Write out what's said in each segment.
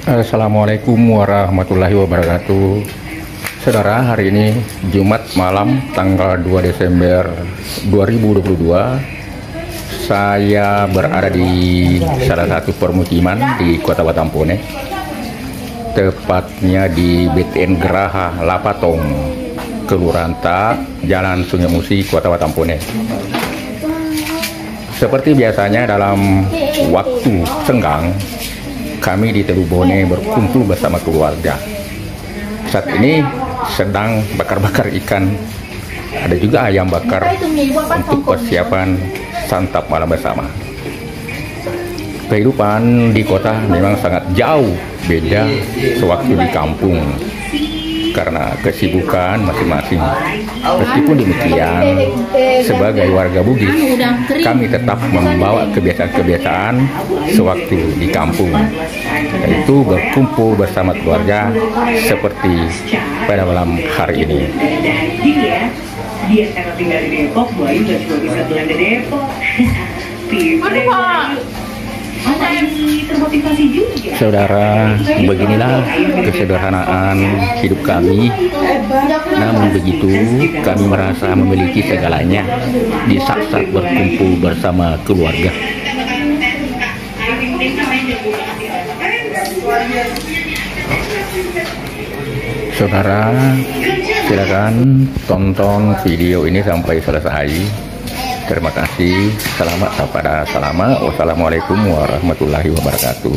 Assalamualaikum warahmatullahi wabarakatuh. Saudara, hari ini Jumat malam tanggal 2 Desember 2022. Saya berada di salah satu permukiman di Kota Batampone, tepatnya di BTN Geraha Lapatong, Kelurahan Ta, Jalan Sungai Musi, Kota Batampone. Seperti biasanya dalam waktu senggang, kami di Teluk Bone berkumpul bersama keluarga. Saat ini sedang bakar-bakar ikan. Ada juga ayam bakar untuk persiapan santap malam bersama. Kehidupan di kota memang sangat jauh beda sewaktu di kampung karena kesibukan masing-masing. Meskipun demikian, sebagai warga Bugis, kami tetap membawa kebiasaan-kebiasaan sewaktu di kampung, yaitu berkumpul bersama keluarga seperti pada malam hari ini. Dia karena tinggal di Depok, Bayu juga bisa belanja Depok. Termotivasi juga. Saudara, beginilah kesederhanaan hidup kami. Namun begitu, kami merasa memiliki segalanya di saat-saat berkumpul bersama keluarga. Saudara, silakan tonton video ini sampai selesai. Terima kasih. Selamat pada selama. Wassalamualaikum warahmatullahi wabarakatuh.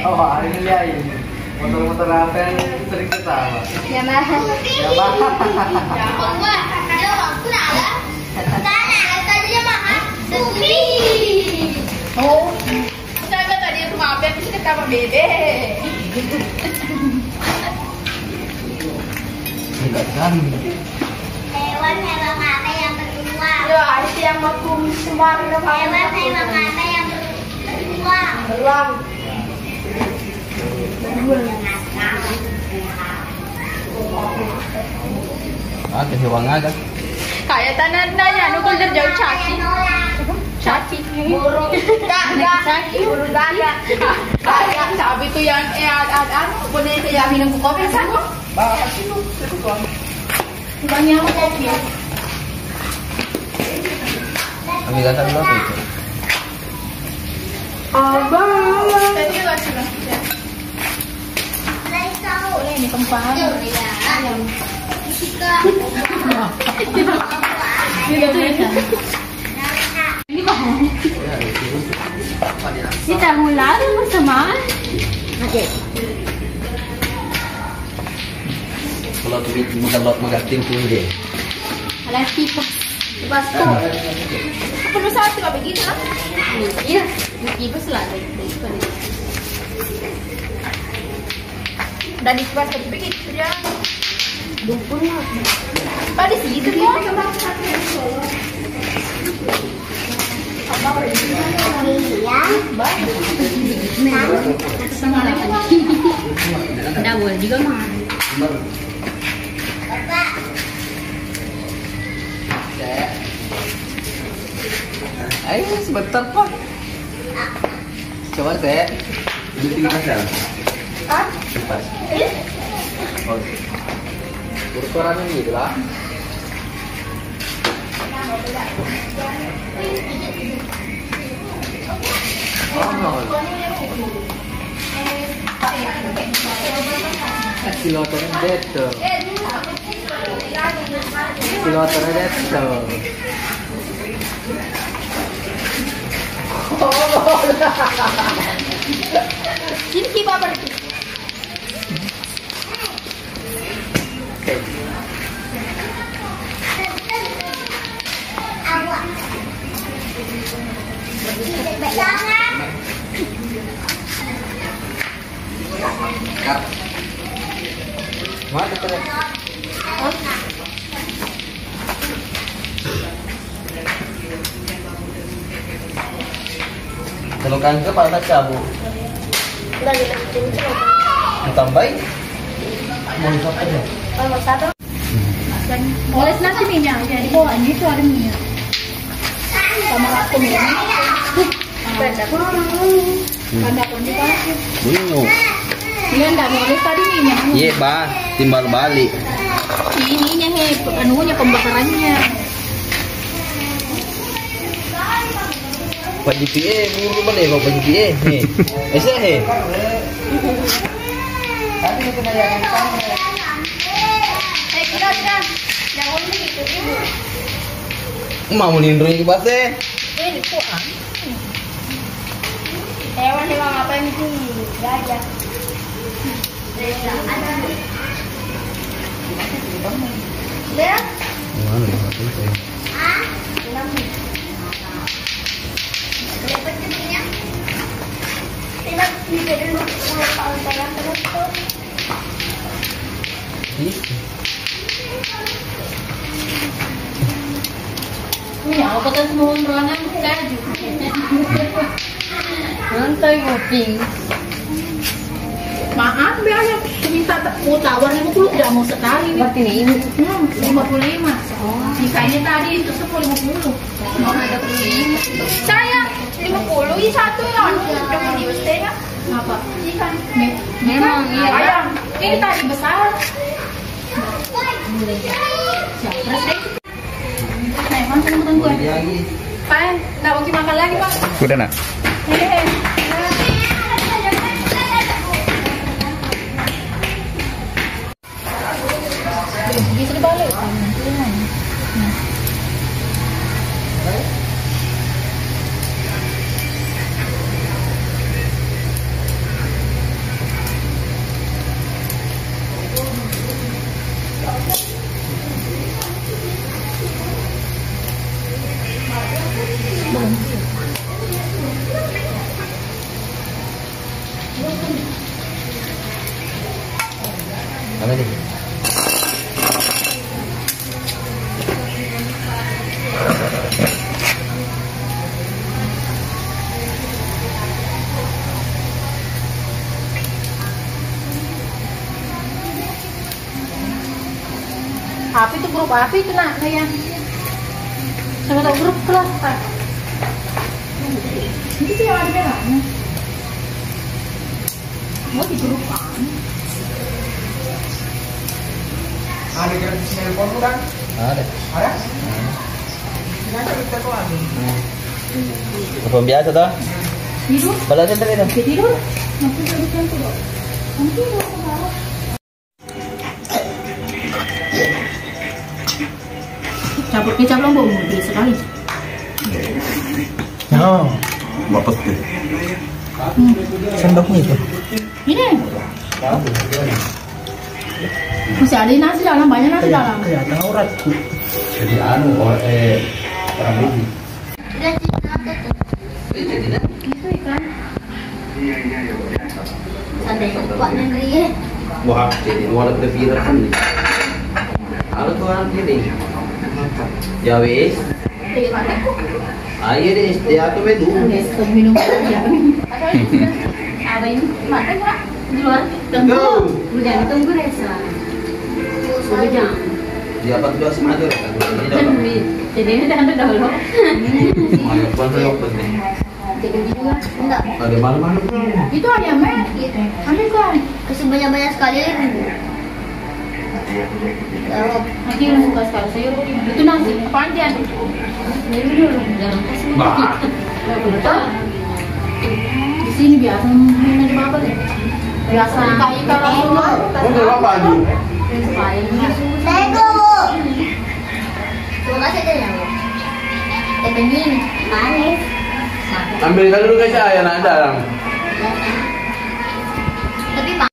Oh, hari ini ya ini motor-motor apa yang sering ketawa? Yamaha. Oh, saya tadi itu maafin bisa ketawa bebe. Enggak kan? Hewan apa yang beruang? Ya, ada yang makum semua Hewan apa yang beruang? beruang. Ah, kehiwang aja. Kayak tanah-tanahnya, nukul dari jauh caki. Caki. Burung. Enggak. Caki, burung gagak. Kayak sabi itu yang ada boleh saya minum kopi sana. Bawa situ, tuang. Banyak kopi. Ambil datang dulu itu. Abang. Tadi lagi lah. Boleh ini tempat. Ayam. Ini tahu lalu bersama. Oke. Kalau duit magating tuh deh. Alas tipas. Tipas tu. Perlu satu apa begitu lah. Iya. Tipas lah. Dan di kelas tadi begitu ya. 20 lah. Pada situ kok. Iya. Double juga mah. Ayo sebentar Pak. Coba teh. Ini tinggal pasal. Hah? Pas. Oh. Ukuran ini lah. Oh. Kilo dentro. Piloter aja tuh. Sini kita pergi. Mana tuh? Kalau kanker pada cabut. Ditambahin. Mau apa aja? Oles nasi minyak, jadi bawaannya itu ada minyak. Sama aku minyak. Beda. Ada pun juga. Bingung. Iya enggak boleh tadi minyak. Iya, Bah, timbal balik. Ininya anunya pembakarannya. Pak GPA, minggu mana ya Pak GPA? Nih, bisa he. Tadi itu nanya yang Kira yang ini itu ibu. mau nindu ini bahasa? Ini kuan. Hewan hewan apa yang itu? Gajah. Lihat. Mana ya? Ya, aku kan semua ruangan kaju. Nanti ngoping. Maaf, biasa minta tawar 50 tidak mau sekali. Berarti ini 55. Jikanya tadi itu 50. Mau ada 25. Saya 50 ini satu ya. Udah di bestenya. Apa? Ikan. Memang iya. Ayam. Ini tadi besar. Siapa sih? Memang teman-teman gue. Pak, nggak mau makan lagi Pak. Sudah nak? Bisa dibalik. Apa nih? Api itu grup api itu nak saya. Saya tahu grup kelas Pak. Ini sih yang ada merahnya. Mau di grup kan? Ada gratis nelpon kan? Ada. Ada? Ada kita tuh ada. Telepon biasa dah. Tidur. Balasnya tadi dah. Tidur. Nanti tidur cantik dong. Nanti tidur. Cabut kecap lombok gede sekali. Oh, bapak tuh. Sendoknya itu. Ini. Masih ada nasi dalam, banyak nasi dalam. Kelihatan auratku. Jadi orang ini. Itu ikan. Santai kuat negeri ya. Wah, jadi walau terpira kan. Halo tuan ini. Ya wis. Ayo deh, dia tuh bedu. Minum aja. Apa ini? Makan nggak? Di luar. Tunggu. Udah tunggu Resa. Sudah jam. Dia 14 maju kan. Jadi ini dah dulu. Ayo pun penting. Jadi juga enggak. Ada malam-malam. Itu ayamnya. Ambil kan. Kasih banyak-banyak sekali lagi. Nanti yang suka sekali sayur itu nasi panjang. Ini dulu jangan kasih sedikit. Di sini biasa minum di apa deh? Biasa kayak kalau Udah apa lagi? Tego. Terima kasih aja ya. Tepengin manis. Ambilkan dulu guys ya, yang ada. Tapi pak.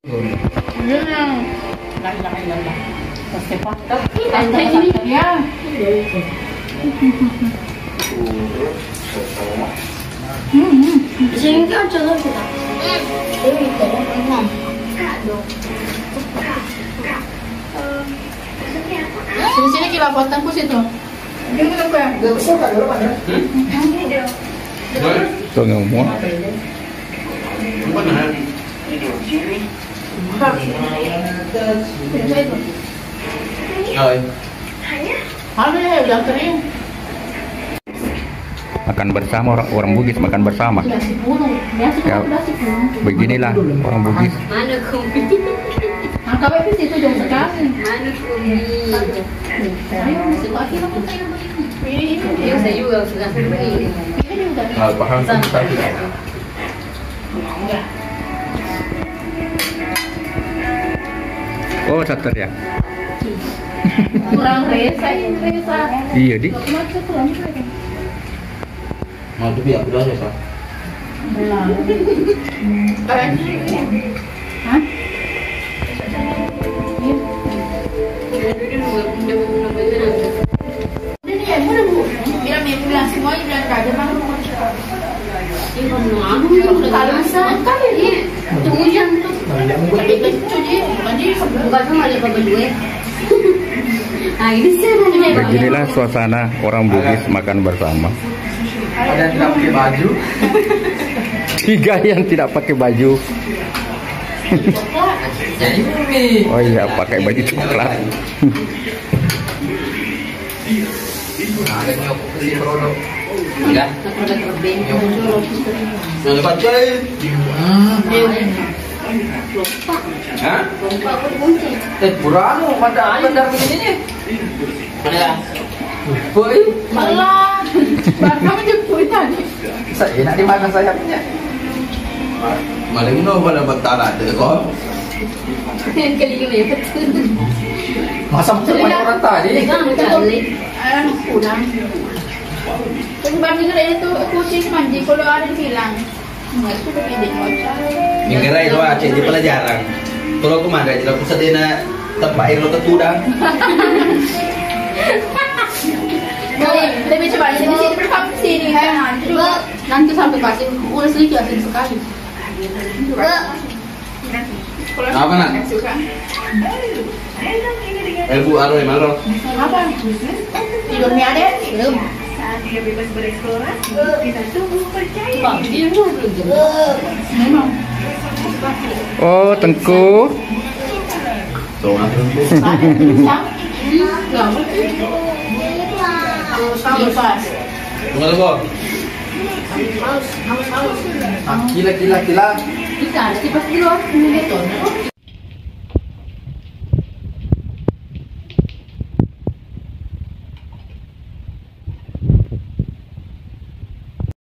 Singkat jangan kita. Sini kita potong ku situ. Ini berapa ya? Tuh ngomong. Udah kering. Makan bersama orang Bugis, makan bersama. Ya, beginilah orang Bugis. Mana kopi? Angka web situ jauh sekali. Mana kopi? Ayo, situ lagi lah kita yang begini. Ya saya juga suka seperti ini. Ini udah. Kalau paham Oh, sater ya. Kurang resa. Iya, Di. Maksud kurang resa. mau tuh biar udah ya Pak. Hah? Ini ya, udah bu. Bilang semua, bilang gak ada mana mau cakap. Kalau masakan ini, tunggu jam tuh. Bukan sama ada apa dua. Nah ini sih. Beginilah suasana orang Bugis makan bersama. Ada yang tidak pakai baju. 3 yang tidak pakai baju. Jadi ini. Oh iya, pakai baju coklat. Ada yang beli produk. Enggak. Produk lebih. Yang dapat coy. Hah? Kurang pada benar begini. Mana? Boy. Alah, kamu jemput tadi. Saya enak dimakan sayapnya. Maling no pada betara ada kok. Yang kali ini ya betul. Masa macam orang tadi? Jangan kali. Anak kurang. Sebab itu kucing mandi kalau ada bilang. Enggak sudah pindah kocak. Minggirai lo aceh di pelajaran. Kalau aku mana jadi aku sedena tempat air lo ketudang. Lebih coba di sini berfungsi nih Nanti sampai kasih udah sedikit asin sekali. Apa nak? Suka. Bu Arwah Maro. Apa? Tidurnya ada? Belum. Saat dia bebas bereksplorasi, kita tumbuh percaya. Bang, dia belum. Memang. Oh, Tengku. Tuh, tunggu dulu. Kila. Bisa, ada kipas di luar. Ini betul.